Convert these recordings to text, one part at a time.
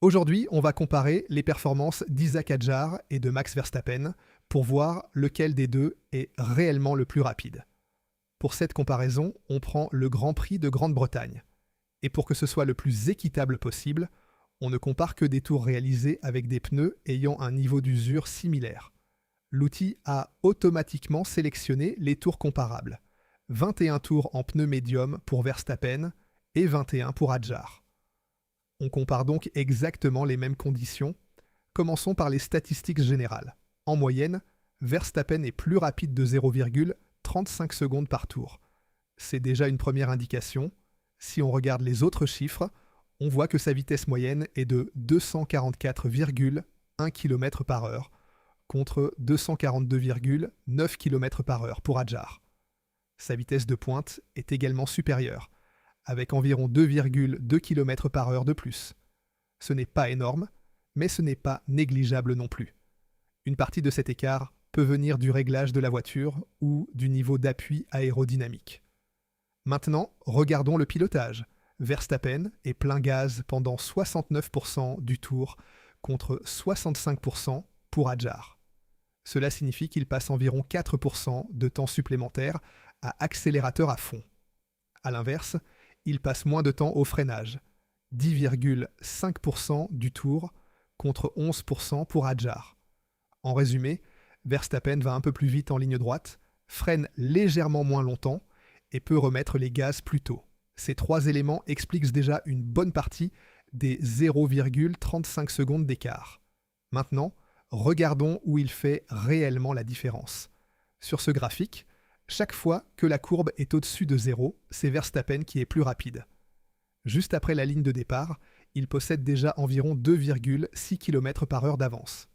Aujourd'hui, on va comparer les performances d'Isaac Hadjar et de Max Verstappen pour voir lequel des deux est réellement le plus rapide. Pour cette comparaison, on prend le Grand Prix de Grande-Bretagne. Et pour que ce soit le plus équitable possible, on ne compare que des tours réalisés avec des pneus ayant un niveau d'usure similaire. L'outil a automatiquement sélectionné les tours comparables. 21 tours en pneus médium pour Verstappen et 21 pour Hadjar. On compare donc exactement les mêmes conditions. Commençons par les statistiques générales. En moyenne, Verstappen est plus rapide de 0,35 secondes par tour. C'est déjà une première indication. Si on regarde les autres chiffres, on voit que sa vitesse moyenne est de 244,1 km par heure contre 242,9 km par heure pour Hadjar. Sa vitesse de pointe est également supérieure, avec environ 2,2 km par heure de plus. Ce n'est pas énorme, mais ce n'est pas négligeable non plus. Une partie de cet écart peut venir du réglage de la voiture ou du niveau d'appui aérodynamique. Maintenant, regardons le pilotage. Verstappen est plein gaz pendant 69% du tour contre 65% pour Hadjar. Cela signifie qu'il passe environ 4% de temps supplémentaire à accélérateur à fond. A l'inverse, il passe moins de temps au freinage, 10,5% du tour contre 11% pour Hadjar. En résumé, Verstappen va un peu plus vite en ligne droite, freine légèrement moins longtemps et peut remettre les gaz plus tôt. Ces trois éléments expliquent déjà une bonne partie des 0,35 secondes d'écart. Maintenant, regardons où il fait réellement la différence. Sur ce graphique, chaque fois que la courbe est au-dessus de 0, c'est Verstappen qui est plus rapide. Juste après la ligne de départ, il possède déjà environ 2,6 km par heure d'avance.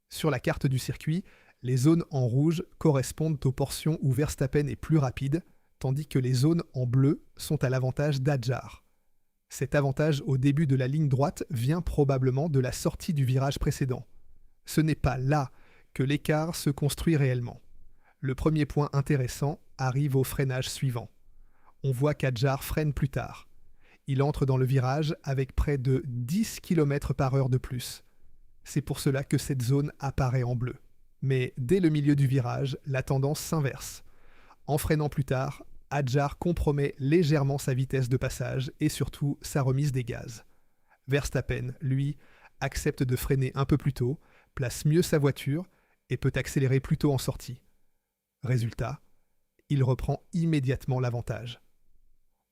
Sur la carte du circuit, les zones en rouge correspondent aux portions où Verstappen est plus rapide, tandis que les zones en bleu sont à l'avantage d'Hadjar. Cet avantage au début de la ligne droite vient probablement de la sortie du virage précédent. Ce n'est pas là que l'écart se construit réellement. Le premier point intéressant arrive au freinage suivant. On voit qu'Hadjar freine plus tard. Il entre dans le virage avec près de 10 km par heure de plus. C'est pour cela que cette zone apparaît en bleu. Mais dès le milieu du virage, la tendance s'inverse. En freinant plus tard, Hadjar compromet légèrement sa vitesse de passage et surtout sa remise des gaz. Verstappen, lui, accepte de freiner un peu plus tôt, place mieux sa voiture et peut accélérer plus tôt en sortie. Résultat, il reprend immédiatement l'avantage.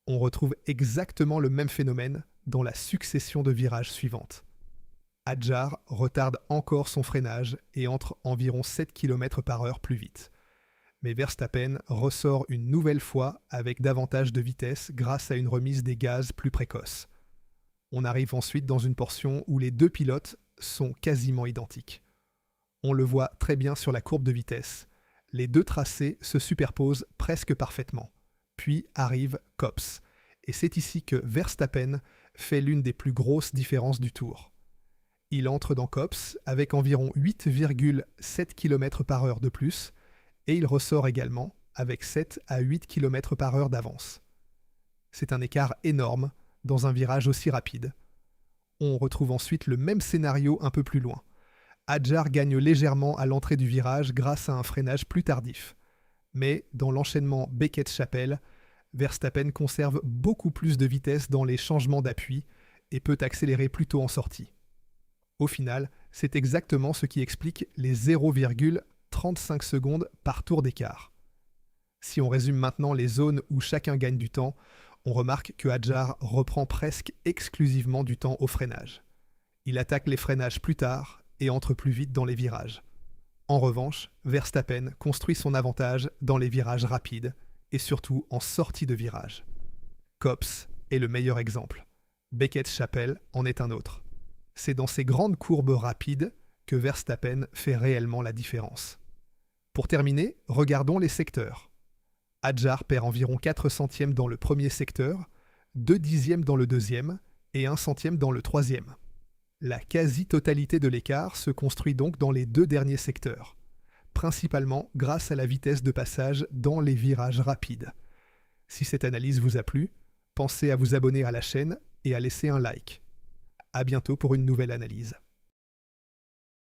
On retrouve exactement le même phénomène dans la succession de virages suivantes. Hadjar retarde encore son freinage et entre environ 7 km par heure plus vite. Mais Verstappen ressort une nouvelle fois avec davantage de vitesse grâce à une remise des gaz plus précoce. On arrive ensuite dans une portion où les deux pilotes sont quasiment identiques. On le voit très bien sur la courbe de vitesse. Les deux tracés se superposent presque parfaitement. Puis arrive Copse. Et c'est ici que Verstappen fait l'une des plus grosses différences du tour. Il entre dans Copse avec environ 8,7 km par heure de plus et il ressort également avec 7 à 8 km par heure d'avance. C'est un écart énorme dans un virage aussi rapide. On retrouve ensuite le même scénario un peu plus loin. Hadjar gagne légèrement à l'entrée du virage grâce à un freinage plus tardif. Mais dans l'enchaînement Beckett-Chapelle, Verstappen conserve beaucoup plus de vitesse dans les changements d'appui et peut accélérer plus tôt en sortie. Au final, c'est exactement ce qui explique les 0,35 secondes par tour d'écart. Si on résume maintenant les zones où chacun gagne du temps, on remarque que Hadjar reprend presque exclusivement du temps au freinage. Il attaque les freinages plus tard et entre plus vite dans les virages. En revanche, Verstappen construit son avantage dans les virages rapides et surtout en sortie de virage. Copse est le meilleur exemple. Beckett-Chapelle en est un autre. C'est dans ces grandes courbes rapides que Verstappen fait réellement la différence. Pour terminer, regardons les secteurs. Hadjar perd environ 4 centièmes dans le premier secteur, 2 dixièmes dans le deuxième et 1 centième dans le troisième. La quasi-totalité de l'écart se construit donc dans les deux derniers secteurs, principalement grâce à la vitesse de passage dans les virages rapides. Si cette analyse vous a plu, pensez à vous abonner à la chaîne et à laisser un like. À bientôt pour une nouvelle analyse.